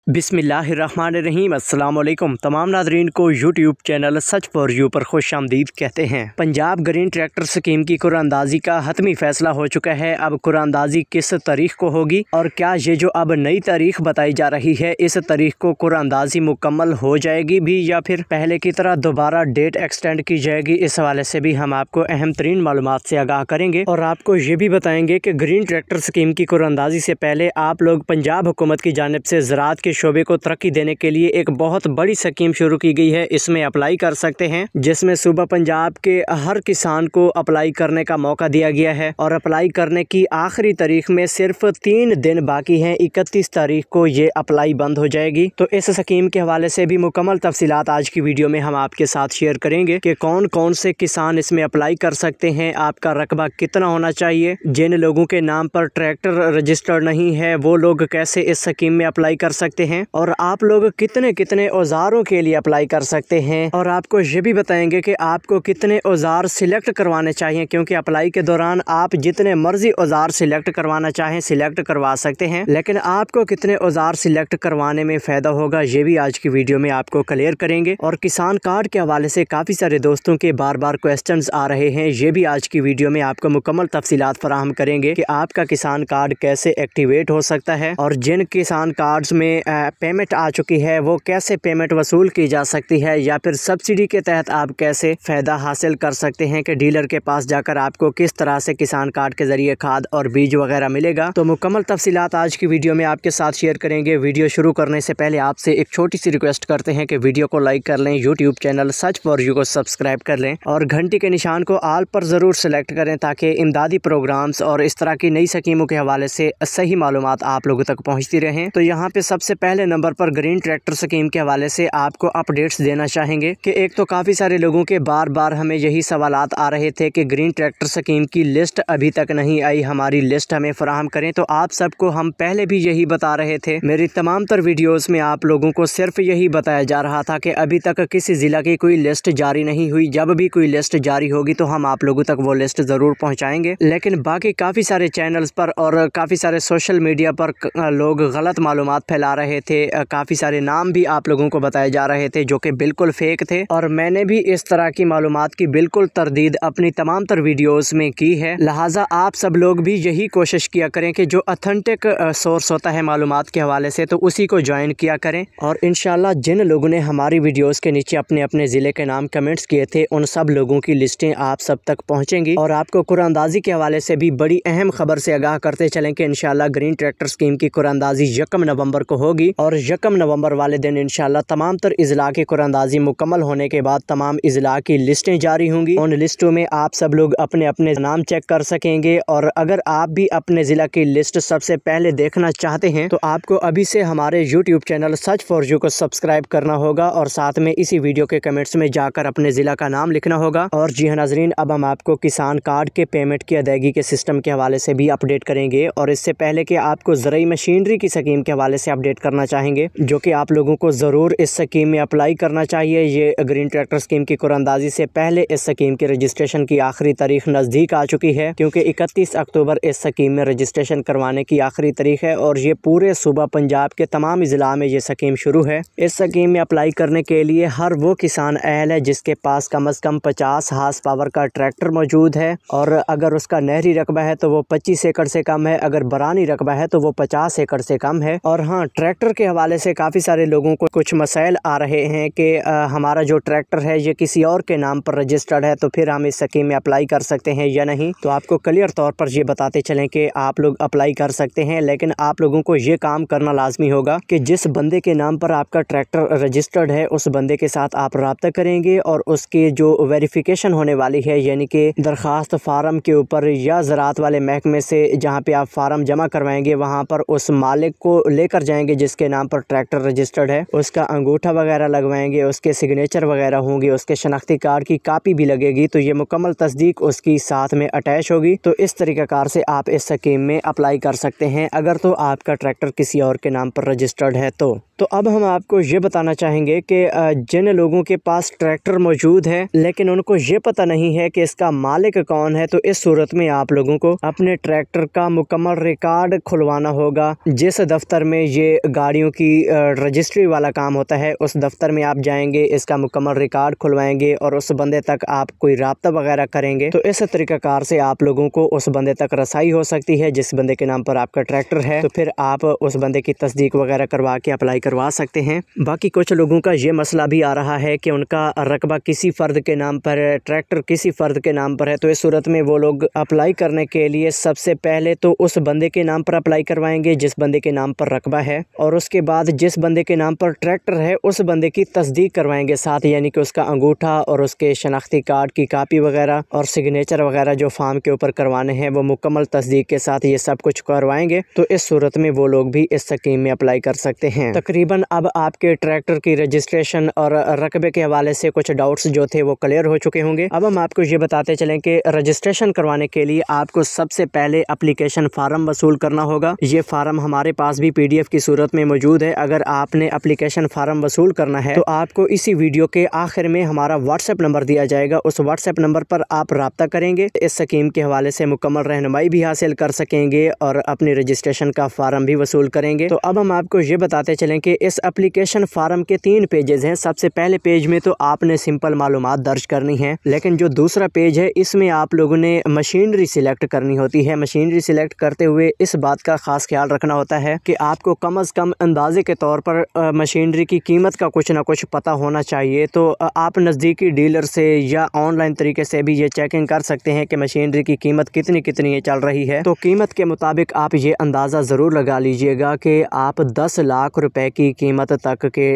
बिस्मिल्लाहिर्रहमानिर्रहीम। अस्सलाम वालेकुम। तमाम नाज़रीन को YouTube channel such for you पर खुशामदीद कहते हैं। पंजाब ग्रीन ट्रैक्टर स्कीम की कुरानंदाजी का हतमी फैसला हो चुका है। अब कुरानंदाजी किस तारीख को होगी और क्या ये जो अब नई तारीख बताई जा रही है इस तारीख को कुरानंदाजी मुकम्मल हो जाएगी भी या फिर पहले की तरह दोबारा डेट एक्सटेंड की जाएगी, इस हवाले से भी हम आपको अहम तरीन मालूमात से आगाह करेंगे और आपको ये भी बताएंगे कि ग्रीन ट्रैक्टर स्कीम की कुरानंदाजी से पहले आप लोग पंजाब हुकूमत की जानिब से ज़राअत के शोबे को तरक्की देने के लिए एक बहुत बड़ी स्कीम शुरू की गई है। इसमें अप्लाई कर सकते हैं, जिसमें सूबा पंजाब के हर किसान को अप्लाई करने का मौका दिया गया है और अप्लाई करने की आखिरी तारीख में सिर्फ 3 दिन बाकी हैं। 31 तारीख को ये अप्लाई बंद हो जाएगी। तो इस स्कीम के हवाले से भी मुकम्मल तफसीलात आज की वीडियो में हम आपके साथ शेयर करेंगे कि कौन कौन से किसान इसमें अप्लाई कर सकते हैं, आपका रकबा कितना होना चाहिए, जिन लोगों के नाम पर ट्रैक्टर रजिस्टर्ड नहीं है वो लोग कैसे इस स्कीम में अप्लाई कर सकते हैं और आप लोग कितने कितने औजारों के लिए अप्लाई कर सकते हैं। और आपको ये भी बताएंगे कि आपको कितने औजार सिलेक्ट करवाने चाहिए, क्योंकि अप्लाई के दौरान आप जितने मर्जी औजार सिलेक्ट करवाना चाहें सिलेक्ट करवा सकते हैं, लेकिन आपको कितने औजार सिलेक्ट करवाने में फ़ायदा होगा ये भी आज की वीडियो में आपको क्लियर करेंगे। और किसान कार्ड के हवाले से काफ़ी सारे दोस्तों के बार बार क्वेश्चंस आ रहे हैं, ये भी आज की वीडियो में आपको मुकम्मल तफसीलात फराहम करेंगे कि आपका किसान कार्ड कैसे एक्टिवेट हो सकता है और जिन किसान कार्ड्स में पेमेंट आ चुकी है वो कैसे पेमेंट वसूल की जा सकती है, या फिर सब्सिडी के तहत आप कैसे फ़ायदा हासिल कर सकते हैं कि डीलर के पास जाकर आपको किस तरह से किसान कार्ड के ज़रिए खाद और बीज वगैरह मिलेगा। तो मुकम्मल तफसीलात आज की वीडियो में आपके साथ शेयर करेंगे। वीडियो शुरू करने से पहले आपसे एक छोटी सी रिक्वेस्ट करते हैं कि वीडियो को लाइक कर लें, YouTube channel such for you को सब्सक्राइब कर लें और घंटी के निशान को आल पर ज़रूर सेलेक्ट करें ताकि इमदादी प्रोग्राम्स और इस तरह की नई स्कीमों के हवाले से सही मालूमात आप लोगों तक पहुँचती रहें। तो यहाँ पे सबसे पहले नंबर पर ग्रीन ट्रैक्टर स्कीम के हवाले से आपको अपडेट्स देना चाहेंगे कि एक तो काफ़ी सारे लोगों के बार बार हमें यही सवालात आ रहे थे कि ग्रीन ट्रैक्टर स्कीम की लिस्ट अभी तक नहीं आई, हमारी लिस्ट हमें फराहम करें। तो आप सबको हम पहले भी यही बता रहे थे, मेरी तमाम तर वीडियोस में आप लोगों को सिर्फ यही बताया जा रहा था कि अभी तक किसी ज़िला की कोई लिस्ट जारी नहीं हुई। जब भी कोई लिस्ट जारी होगी तो हम आप लोगों तक वो लिस्ट ज़रूर पहुँचाएँगे। लेकिन बाकी काफ़ी सारे चैनल्स पर और काफ़ी सारे सोशल मीडिया पर लोग गलत मालूमात फैला रहे थे, काफ़ी सारे नाम भी आप लोगों को बताए जा रहे थे जो कि बिल्कुल फेक थे और मैंने भी इस तरह की मालूमात की बिल्कुल तरदीद अपनी तमाम तर वीडियोस में की है। लिहाजा आप सब लोग भी यही कोशिश किया करें कि जो ऑथेंटिक सोर्स होता है मालूमात के हवाले से तो उसी को ज्वाइन किया करें। और इंशाल्लाह जिन लोगों ने हमारी वीडियोस के नीचे अपने अपने ज़िले के नाम कमेंट्स किए थे उन सब लोगों की लिस्टें आप सब तक पहुँचेंगी। और आपको कुरानंदाजी के हवाले से भी बड़ी अहम खबर से आगाह करते चलें कि इंशाल्लाह ग्रीन ट्रैक्टर स्कीम की कुरानंदाजी 1 नवंबर को होगी और 1 नवंबर वाले दिन इंशाल्लाह तमाम तर इज़ला की कुरानंदाजी मुकम्मल होने के बाद तमाम इज़ला की लिस्टें जारी होंगी। उन लिस्टों में आप सब लोग अपने अपने नाम चेक कर सकेंगे। और अगर आप भी अपने ज़िला की लिस्ट सबसे पहले देखना चाहते हैं तो आपको अभी से हमारे YouTube channel such for you को सब्सक्राइब करना होगा और साथ में इसी वीडियो के कमेंट्स में जाकर अपने ज़िला का नाम लिखना होगा। और जी हाँ नाज़रीन, अब हम आपको किसान कार्ड के पेमेंट की अदायगी के सिस्टम के हवाले से भी अपडेट करेंगे और इससे पहले कि आपको ज़रूरी मशीनरी की स्कीम के हवाले से अपडेट करना चाहेंगे जो कि आप लोगों को ज़रूर इस स्कीम में अप्लाई करना चाहिए। ये ग्रीन ट्रैक्टर स्कीम की कुरानंदाजी से पहले इस स्कीम की रजिस्ट्रेशन की आखिरी तारीख नज़दीक आ चुकी है, क्योंकि 31 अक्टूबर इस स्कीम में रजिस्ट्रेशन करवाने की आखिरी तारीख है और ये पूरे सूबा पंजाब के तमाम ज़िला में ये स्कीम शुरू है। इस स्कीम में अप्लाई करने के लिए हर वो किसान अहल है जिसके पास कम अज़ कम 50 हार्स पावर का ट्रैक्टर मौजूद है और अगर उसका नहरी रकबा है तो वो 25 एकड़ से कम है, अगर बरानी रकबा है तो वो 50 एकड़ से कम है। और हाँ, ट्रैक्टर के हवाले से काफ़ी सारे लोगों को कुछ मसाइल आ रहे हैं कि हमारा जो ट्रैक्टर है ये किसी और के नाम पर रजिस्टर्ड है तो फिर हम इस स्कीम में अप्लाई कर सकते हैं या नहीं। तो आपको क्लियर तौर पर ये बताते चलें कि आप लोग अप्लाई कर सकते हैं, लेकिन आप लोगों को ये काम करना लाजमी होगा कि जिस बंदे के नाम पर आपका ट्रैक्टर रजिस्टर्ड है उस बंदे के साथ आप रब्ता करेंगे और उसकी जो वेरिफिकेशन होने वाली है, यानी कि दरख्वास्त फार्म के ऊपर या ज़राअत वाले महकमे से जहाँ पे आप फार्म जमा करवाएंगे वहाँ पर उस मालिक को लेकर जाएंगे जिसके नाम पर ट्रैक्टर रजिस्टर्ड है, उसका अंगूठा वगैरह लगवाएंगे, उसके सिग्नेचर वगैरह होंगे, उसके शनाख्ती कार्ड की कापी भी लगेगी तो ये मुकम्मल तस्दीक उसकी साथ में अटैच होगी। तो इस तरीक़ाकार से आप इस स्कीम में अप्लाई कर सकते हैं अगर तो आपका ट्रैक्टर किसी और के नाम पर रजिस्टर्ड है तो। तो अब हम आपको ये बताना चाहेंगे कि जिन लोगों के पास ट्रैक्टर मौजूद है लेकिन उनको ये पता नहीं है कि इसका मालिक कौन है, तो इस सूरत में आप लोगों को अपने ट्रैक्टर का मुकम्मल रिकॉर्ड खुलवाना होगा। जिस दफ्तर में ये गाड़ियों की रजिस्ट्री वाला काम होता है उस दफ्तर में आप जाएंगे, इसका मुकम्मल रिकॉर्ड खुलवाएंगे और उस बंदे तक आप कोई राब्ता वगैरह करेंगे, तो इस तरीक़ाकार से आप लोगों को उस बंदे तक रसाई हो सकती है जिस बंदे के नाम पर आपका ट्रैक्टर है। तो फिर आप उस बंदे की तस्दीक वगैरह करवा के अप्लाई करवा सकते हैं। बाकी कुछ लोगों का ये मसला भी आ रहा है कि उनका रकबा किसी फ़र्द के नाम पर है, ट्रैक्टर किसी फ़र्द के नाम पर है, तो इस सूरत में वो लोग अप्लाई करने के लिए सबसे पहले तो उस बंदे के नाम पर अप्लाई करवाएंगे जिस बंदे के नाम पर रकबा है, और उसके बाद जिस बंदे के नाम पर ट्रैक्टर है उस बंदे की तस्दीक करवाएंगे साथ, यानी कि उसका अंगूठा और उसके शनाख्ती कार्ड की कापी वगैरह और सिग्नेचर वगैरह जो फार्म के ऊपर करवाने हैं वो मुकम्मल तस्दीक के साथ ये सब कुछ करवाएंगे। तो इस सूरत में वो लोग भी इस स्कीम में अप्लाई कर सकते हैं। तकरीबन अब आपके ट्रैक्टर की रजिस्ट्रेशन और रकबे के हवाले से कुछ डाउट्स जो थे वो क्लियर हो चुके होंगे। अब हम आपको ये बताते चलें कि रजिस्ट्रेशन करवाने के लिए आपको सबसे पहले एप्लीकेशन फार्म वसूल करना होगा। ये फार्म हमारे पास भी PDF की सूरत में मौजूद है। अगर आपने एप्लीकेशन फार्म वसूल करना है तो आपको इसी वीडियो के आखिर में हमारा WhatsApp नंबर दिया जाएगा, उस WhatsApp नंबर पर आप राब्ता करेंगे, इस स्कीम के हवाले से मुकम्मल रहनुमाई भी हासिल कर सकेंगे और अपनी रजिस्ट्रेशन का फार्म भी वसूल करेंगे। तो अब हम आपको ये बताते चलें कि इस एप्लीकेशन फार्म के 3 पेजेस हैं। सबसे पहले पेज में तो आपने सिंपल मालूमात दर्ज करनी है, लेकिन जो दूसरा पेज है इसमें आप लोगों ने मशीनरी सिलेक्ट करनी होती है। मशीनरी सिलेक्ट करते हुए इस बात का खास ख्याल रखना होता है कि आपको कम अज़ कम अंदाजे के तौर पर मशीनरी की कीमत का कुछ ना कुछ पता होना चाहिए। तो आप नज़दीकी डीलर से या ऑनलाइन तरीके से भी ये चेकिंग कर सकते हैं कि मशीनरी की कीमत कितनी चल रही है। तो कीमत के मुताबिक आप ये अंदाज़ा ज़रूर लगा लीजिएगा कि आप 10 लाख रुपए की कीमत तक के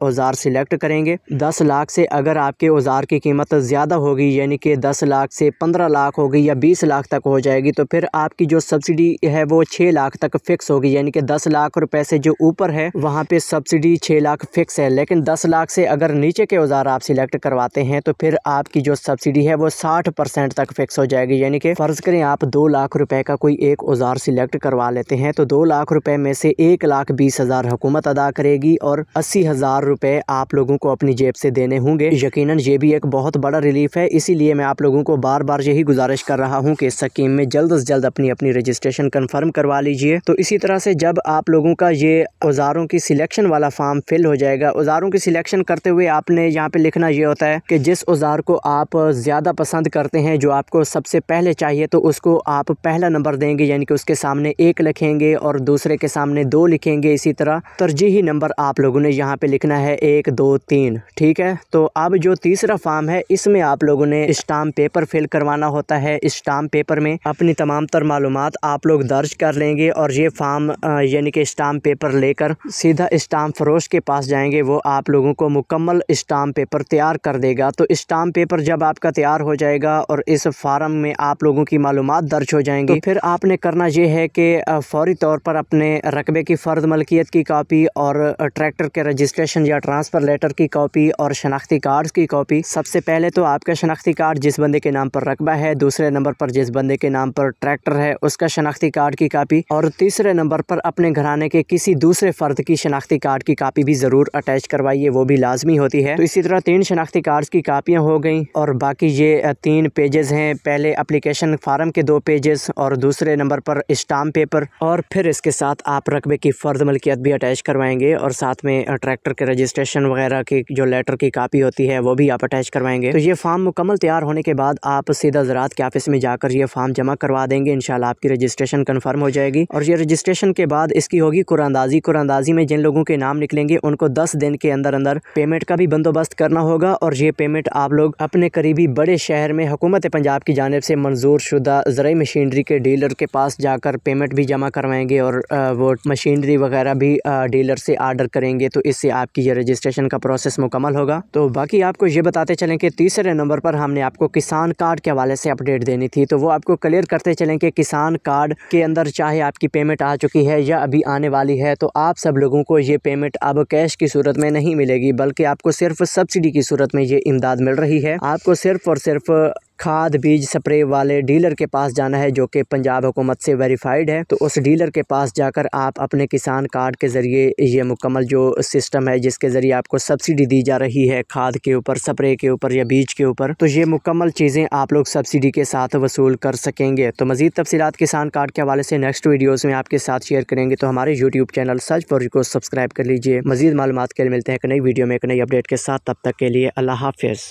औजार सिलेक्ट करेंगे। 10 लाख से अगर आपके औजार की कीमत ज़्यादा होगी, यानी कि 10 लाख से 15 लाख होगी या 20 लाख तक हो जाएगी, तो फिर आपकी जो सब्सिडी है वो 6 लाख तक फिक्स होगी। यानी कि 10 लाख रुपए से जो ऊपर है वहाँ पे सब्सिडी 6 लाख फिक्स है। लेकिन 10 लाख से अगर नीचे के औजार आप सिलेक्ट करवाते हैं तो फिर आपकी जो सब्सिडी है वो 60% तक फिक्स हो जाएगी। यानी कि फ़र्ज़ करें आप 2 लाख रुपए का कोई एक औजार सिलेक्ट करवा लेते हैं तो 2 लाख रुपए में से 1,20,000 हुकूमत अदा करेगी और 80,000 रुपए आप लोगों को अपनी जेब से देने होंगे। यकीनन ये भी एक बहुत बड़ा रिलीफ है। इसीलिए मैं आप लोगों को बार बार यही गुजारिश कर रहा हूँ कि इस स्कीम में जल्द से जल्द अपनी रजिस्ट्रेशन कन्फर्म करवा लीजिए। तो इसी तरह से जब आप लोगों का ये औजारों की सिलेक्शन वाला फॉर्म फिल हो जाएगा, औजारों की सिलेक्शन करते हुए आपने यहाँ पे लिखना ये होता है कि जिस औजार को आप ज़्यादा पसंद करते हैं, जो आपको सबसे पहले चाहिए, तो उसको आप पहला नंबर देंगे, यानी कि उसके सामने 1 लिखेंगे और दूसरे के सामने 2 लिखेंगे। इसी तरह तरजीही नंबर आप लोगों ने यहाँ पे लिखना है 1, 2, 3। ठीक है। तो अब जो तीसरा फॉर्म है इसमें आप लोगों ने स्टाम्प पेपर फिल करवाना होता है। स्टाम्प पेपर में अपनी तमाम तर मालूमात आप लोग दर्ज कर लेंगे और ये फॉर्म यानी कि स्टाम्प पेपर लेकर सीधा स्टाम्प फरोश के पास जाएंगे। वो आप लोगों को मुकम्मल स्टाम्प पेपर तैयार कर देगा। तो स्टाम्प पेपर जब आपका तैयार हो जाएगा और इस फार्म में आप लोगों की मालूमात दर्ज हो जाएंगी, तो फिर आपने करना ये है कि फौरी तौर पर अपने रकबे की फ़र्द मलकियत की कॉपी और ट्रैक्टर के रजिस्ट्रेशन या ट्रांसफ़र लेटर की कॉपी और शनाख्ती कार्ड की कॉपी। सबसे पहले तो आपका शनाख्ती कार्ड जिस बंदे के नाम पर रकबा है, दूसरे नंबर पर जिस बंदे के नाम पर ट्रैक्टर है उसका शनाख्ती कार्ड की कॉपी, और तीसरे नंबर पर अपने घराने के किसी दूसरे फ़र्द की शनाख्ती कार्ड की कॉपी भी ज़रूर अटैच करवाइए, वो भी लाजमी होती है। तो इसी तरह 3 शनाख्ती कार्ड की कापियाँ हो गई और बाकी ये 3 पेजेस हैं। पहले एप्लीकेशन फार्म के 2 पेजेस और दूसरे नंबर पर स्टाम्प पेपर, और फिर इसके साथ आप रकबे की फ़र्द मलकियत भी अटैच करवाएंगे और साथ में ट्रैक्टर के रजिस्ट्रेशन वगैरह की जो लेटर की कापी होती है वो भी आप अटैच करवाएंगे। तो ये फॉर्म मुकम्मल तैयार होने के बाद आप सीधा ज़राअत के ऑफिस में जाकर ये फॉर्म जमा करवा देंगे। इंशाल्लाह आपकी रजिस्ट्रेशन कन्फर्म हो जाएगी और ये रजिस्ट्रेशन के बाद इसकी होगी कुरानंदाज़ी। कुरानंदाज़ी में जिन लोगों के नाम निकलेंगे उनको 10 दिन के अंदर अंदर पेमेंट का भी बंदोबस्त करना होगा और ये पेमेंट आप लोग अपने करीबी बड़े शहर में हुकूमत पंजाब की जानिब से मंजूर शुदा ज़राई मशीनरी के डीलर के पास जाकर पेमेंट भी जमा करवाएंगे और वो मशीनरी वगैरह भी डीलर से आर्डर करेंगे। तो इससे आपकी ये रजिस्ट्रेशन का प्रोसेस मुकम्मल होगा। तो बाकी आपको ये बताते चलें कि तीसरे नंबर पर हमने आपको किसान कार्ड के हवाले से अपडेट देनी थी, तो वो आपको क्लियर करते चलें कि किसान कार्ड के अंदर चाहे आपकी पेमेंट आ चुकी है या अभी आने वाली है, तो आप सब लोगों को ये पेमेंट अब कैश की सूरत में नहीं मिलेगी, बल्कि आपको सिर्फ सब्सिडी की सूरत में ये इमदाद मिल रही है। आपको सिर्फ और सिर्फ खाद बीज स्प्रे वाले डीलर के पास जाना है जो कि पंजाब हुकूमत से वेरीफाइड है। तो उस डीलर के पास जाकर आप अपने किसान कार्ड के ज़रिए ये मुकम्मल जो सिस्टम है जिसके ज़रिए आपको सब्सिडी दी जा रही है खाद के ऊपर, स्प्रे के ऊपर या बीज के ऊपर, तो ये मुकम्मल चीज़ें आप लोग सब्सिडी के साथ वसूल कर सकेंगे। तो मज़ीद तफसीलात किसान कार्ड के हवाले से नेक्स्ट वीडियोज़ में आपके साथ शेयर करेंगे। तो हमारे YouTube channel search for you को सब्सक्राइब कर लीजिए। मज़ीद मालूमात के लिए मिलते हैं एक नई वीडियो में एक नई अपडेट के साथ। तब तक के लिए अल्लाह हाफ़िज़।